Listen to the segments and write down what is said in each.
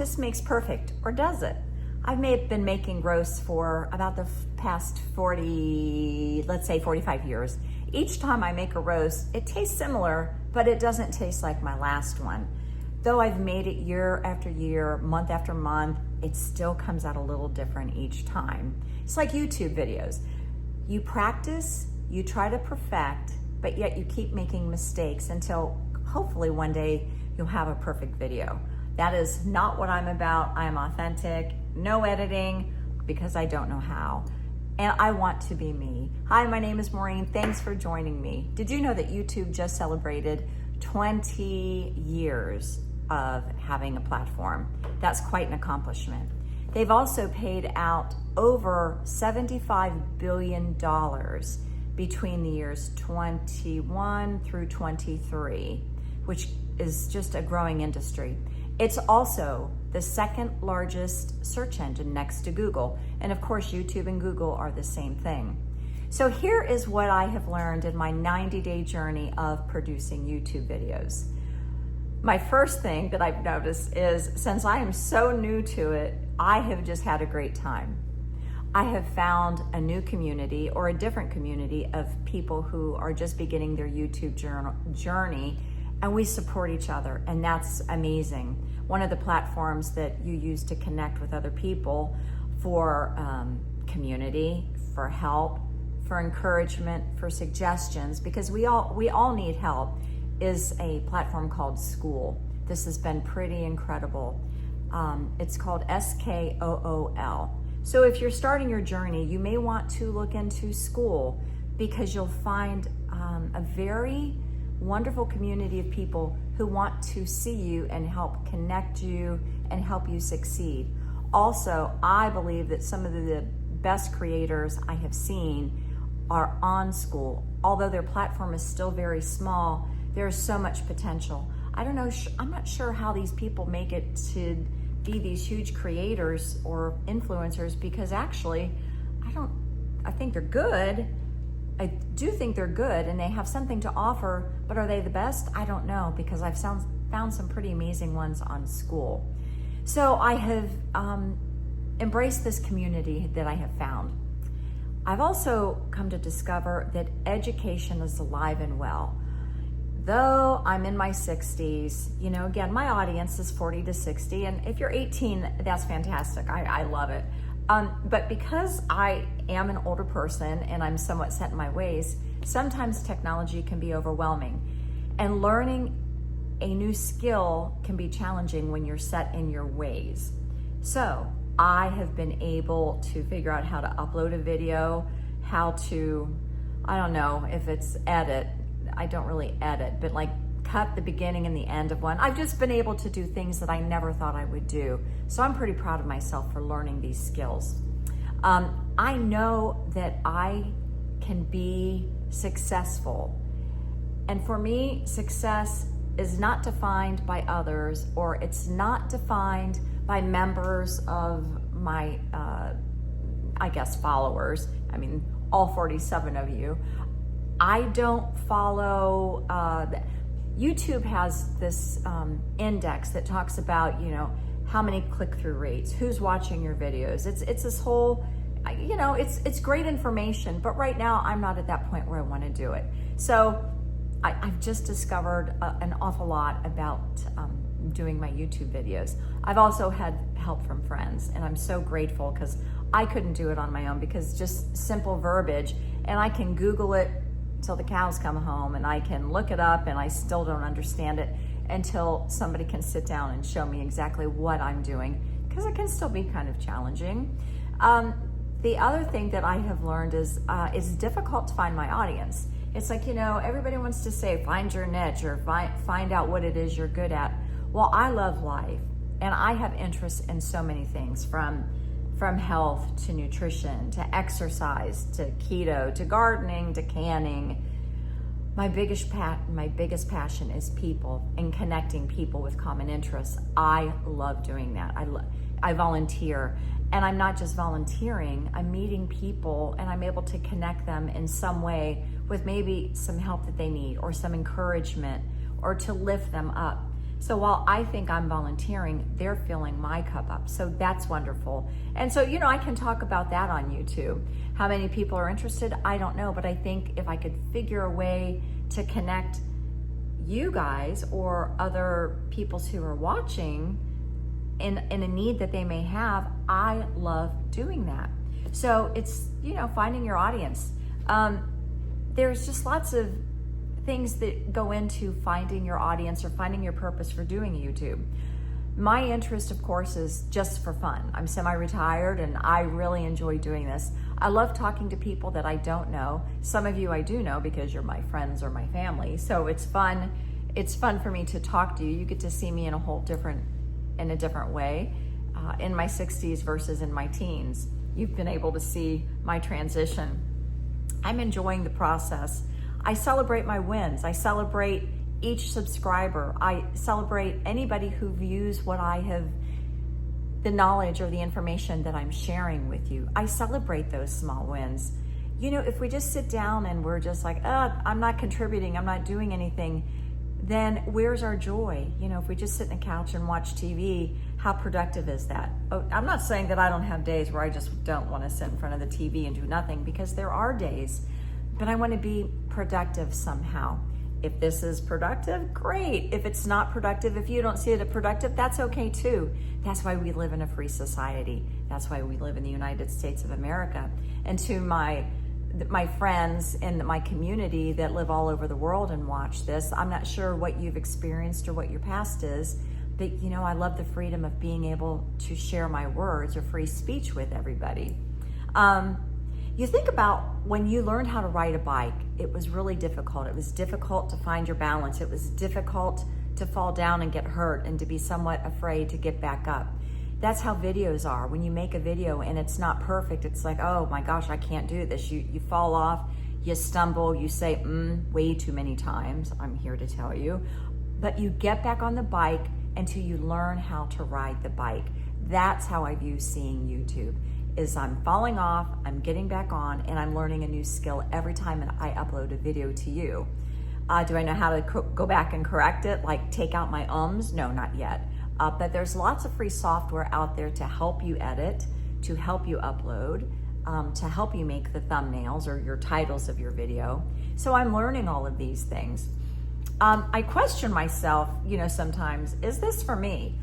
practice makes perfect, or does it? I've been making roasts for about the past 40, let's say 45 years. Each time I make a roast, it tastes similar, but it doesn't taste like my last one. Though I've made it year after year, month after month, it still comes out a little different each time. It's like YouTube videos. You practice, you try to perfect, but yet you keep making mistakes until hopefully one day you'll have a perfect video. That is not what I'm about. I am authentic, no editing, because I don't know how. And I want to be me. Hi, my name is Maureen. Thanks for joining me. Did you know that YouTube just celebrated 20 years of having a platform? That's quite an accomplishment. They've also paid out over $75 billion between the years 21 through 23, which is just a growing industry. It's also the second largest search engine next to Google. And of course, YouTube and Google are the same thing. So here is what I have learned in my 90-day journey of producing YouTube videos. My first thing that I've noticed is, since I am so new to it, I have just had a great time. I have found a new community, or a different community, of people who are just beginning their YouTube journey, and we support each other, and that's amazing. One of the platforms that you use to connect with other people for community, for help, for encouragement, for suggestions, because we all need help, is a platform called School. This has been pretty incredible. It's called SKOOL. So if you're starting your journey, you may want to look into School, because you'll find a very wonderful community of people who want to see you and help connect you and help you succeed. Also, I believe that some of the best creators I have seen are on School. Although their platform is still very small, there's so much potential. I don't know, I'm not sure how these people make it to be these huge creators or influencers, because actually, I think they're good. I do think they're good and they have something to offer, but are they the best? I don't know, because I've found some pretty amazing ones on School. So I have embraced this community that I have found. I've also come to discover that education is alive and well. Though I'm in my 60s, again, my audience is 40 to 60, and if you're 18, that's fantastic. I love it. But because I am an older person and I'm somewhat set in my ways, sometimes technology can be overwhelming. And learning a new skill can be challenging when you're set in your ways. So I have been able to figure out how to upload a video, how to, I don't know if it's edit. I don't really edit, but like cut the beginning and the end of one. I've just been able to do things that I never thought I would do. So I'm pretty proud of myself for learning these skills. I know that I can be successful. And for me, success is not defined by others, or it's not defined by members of my, followers. I mean, all 47 of you. I don't follow, YouTube has this index that talks about, how many click-through rates, who's watching your videos. It's this whole, it's great information, but right now I'm not at that point where I want to do it. So I've just discovered an awful lot about doing my YouTube videos. I've also had help from friends, and I'm so grateful, because I couldn't do it on my own, because just simple verbiage, and I can Google it till the cows come home, and I can look it up, and I still don't understand it until somebody can sit down and show me exactly what I'm doing, because it can still be kind of challenging. The other thing that I have learned is it's difficult to find my audience. It's like, everybody wants to say, find your niche, or find out what it is you're good at. Well, I love life, and I have interests in so many things, from health to nutrition to exercise to keto to gardening to canning. My biggest passion is people and connecting people with common interests. I love doing that. I volunteer, and I'm not just volunteering, I'm meeting people, and I'm able to connect them in some way with maybe some help that they need, or some encouragement, or to lift them up. So while I think I'm volunteering, they're filling my cup up. So that's wonderful. And so, I can talk about that on YouTube. How many people are interested? I don't know, but I think if I could figure a way to connect you guys or other people who are watching in a need that they may have, I love doing that. So it's, finding your audience. There's just lots of things that go into finding your audience or finding your purpose for doing YouTube. My interest, of course, is just for fun. I'm semi-retired and I really enjoy doing this. I love talking to people that I don't know. Some of you I do know because you're my friends or my family. So it's fun. It's fun for me to talk to you. You get to see me in a different way, in my 60s versus in my teens. You've been able to see my transition. I'm enjoying the process. I celebrate my wins. I celebrate each subscriber. I celebrate anybody who views what I have, the knowledge or the information that I'm sharing with you. I celebrate those small wins. If we just sit down and we're just like, I'm not contributing, I'm not doing anything, then where's our joy? If we just sit on the couch and watch TV, how productive is that? Oh, I'm not saying that I don't have days where I just don't want to sit in front of the TV and do nothing, because there are days, but I want to be productive somehow. If this is productive, great. If it's not productive, if you don't see it as productive, that's okay too. That's why we live in a free society. That's why we live in the United States of America. And to my friends in my community that live all over the world and watch this, I'm not sure what you've experienced or what your past is, but I love the freedom of being able to share my words or free speech with everybody. You think about when you learned how to ride a bike, it was really difficult. It was difficult to find your balance. It was difficult to fall down and get hurt and to be somewhat afraid to get back up. That's how videos are. When you make a video and it's not perfect, it's like, oh my gosh, I can't do this. You fall off, you stumble, you say way too many times, I'm here to tell you. But you get back on the bike until you learn how to ride the bike. That's how I view seeing YouTube. Is I'm falling off, I'm getting back on, and I'm learning a new skill every time I upload a video to you. Do I know how to go back and correct it, like take out my ums? No, not yet. But there's lots of free software out there to help you edit, to help you upload, to help you make the thumbnails or your titles of your video. So I'm learning all of these things. I question myself, sometimes, is this for me?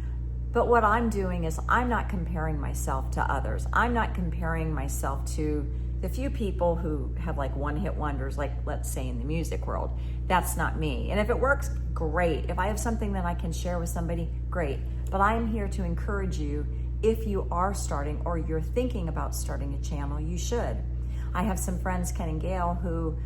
But what I'm doing is I'm not comparing myself to others. I'm not comparing myself to the few people who have like one-hit wonders, like let's say in the music world. That's not me. And if it works, great. If I have something that I can share with somebody, great. But I am here to encourage you, if you are starting or you're thinking about starting a channel, you should. I have some friends, Ken and Gail, who,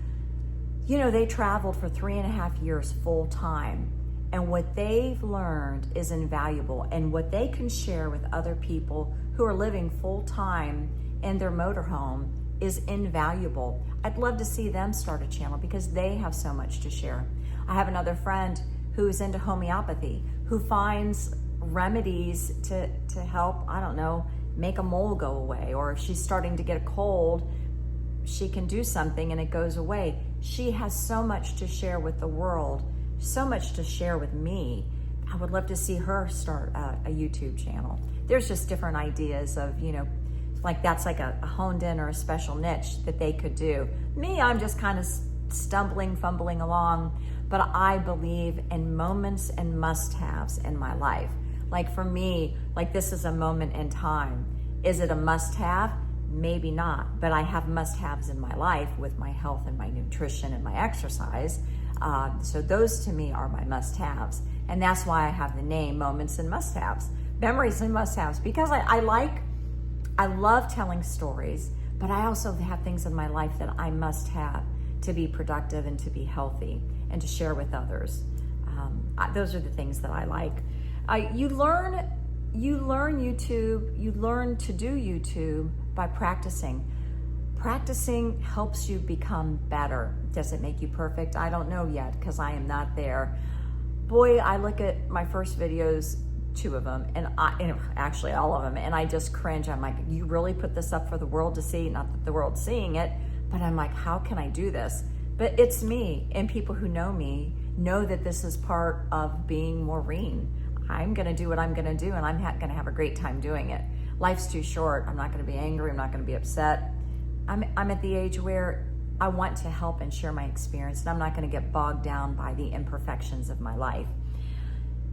they traveled for 3.5 years full time. And what they've learned is invaluable, and what they can share with other people who are living full time in their motorhome is invaluable. I'd love to see them start a channel because they have so much to share. I have another friend who's into homeopathy, who finds remedies to help, make a mole go away, or if she's starting to get a cold, she can do something and it goes away. She has so much to share with the world, so much to share with me. I would love to see her start a YouTube channel. There's just different ideas of, like that's like a honed in or a special niche that they could do. Me, I'm just kind of fumbling along, but I believe in moments and must-haves in my life. Like for me, like this is a moment in time. Is it a must-have? Maybe not, but I have must-haves in my life with my health and my nutrition and my exercise. So those to me are my must-haves. And that's why I have the name Moments and Must-Haves, Memories and Must-Haves, because I love telling stories, but I also have things in my life that I must have to be productive and to be healthy and to share with others. Those are the things that I like. You learn YouTube, you learn to do YouTube by practicing. Practicing helps you become better. Does it make you perfect? I don't know yet because I am not there. Boy, I look at my first videos, 2 of them, and actually all of them, and I just cringe. I'm like, you really put this up for the world to see? Not that the world's seeing it, but I'm like, how can I do this? But it's me, and people who know me, know that this is part of being Maureen. I'm gonna do what I'm gonna do, and I'm gonna have a great time doing it. Life's too short. I'm not gonna be angry, I'm not gonna be upset. I'm at the age where I want to help and share my experience, and I'm not gonna get bogged down by the imperfections of my life.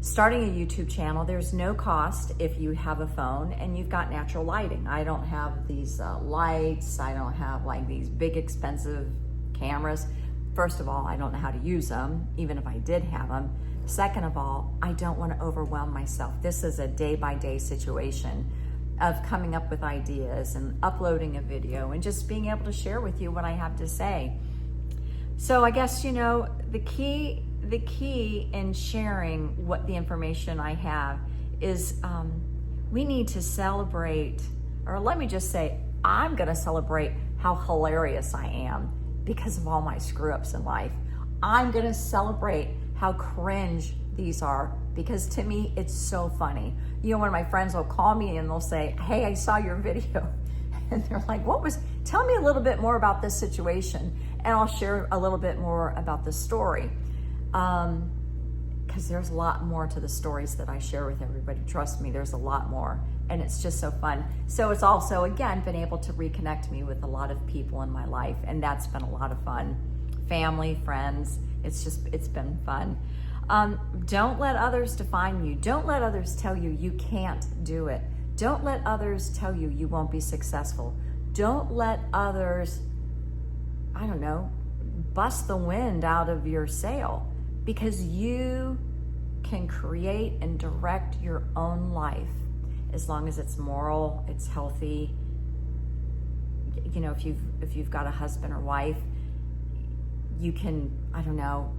Starting a YouTube channel, there's no cost if you have a phone and you've got natural lighting. I don't have these lights, I don't have like these big expensive cameras. First of all, I don't know how to use them, even if I did have them. Second of all, I don't want to overwhelm myself. This is a day-by-day situation of coming up with ideas and uploading a video and just being able to share with you what I have to say. So I guess, you know, the key in sharing what the information I have is we need to celebrate, or let me just say, I'm going to celebrate how hilarious I am because of all my screw-ups in life. I'm going to celebrate how cringe these are because to me, it's so funny. You know, when my friends will call me and they'll say, hey, I saw your video. And they're like, tell me a little bit more about this situation. And I'll share a little bit more about the story. Because there's a lot more to the stories that I share with everybody. Trust me, there's a lot more. And it's just so fun. So it's also, again, been able to reconnect me with a lot of people in my life. And that's been a lot of fun. Family, friends, it's been fun. Don't let others define you. Don't let others tell you you can't do it. Don't let others tell you you won't be successful. Don't let others, I don't know, bust the wind out of your sail, because you can create and direct your own life as long as it's moral, it's healthy. You know, if you've got a husband or wife, you can, I don't know,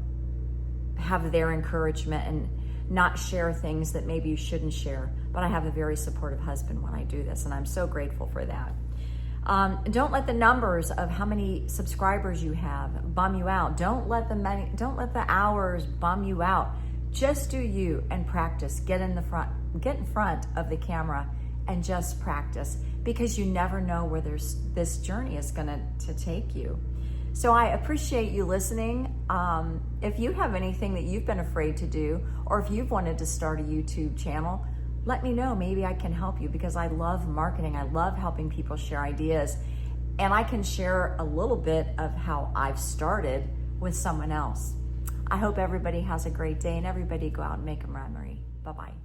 have their encouragement and not share things that maybe you shouldn't share. But I have a very supportive husband when I do this, and I'm so grateful for that. Don't let the numbers of how many subscribers you have bum you out. Don't let the hours bum you out. Just do you and practice. Get in front of the camera and just practice, because you never know where this journey is going to take you. So I appreciate you listening. If you have anything that you've been afraid to do, or if you've wanted to start a YouTube channel, let me know. Maybe I can help you, because I love marketing. I love helping people share ideas. And I can share a little bit of how I've started with someone else. I hope everybody has a great day, and everybody go out and make a memory. Bye-bye.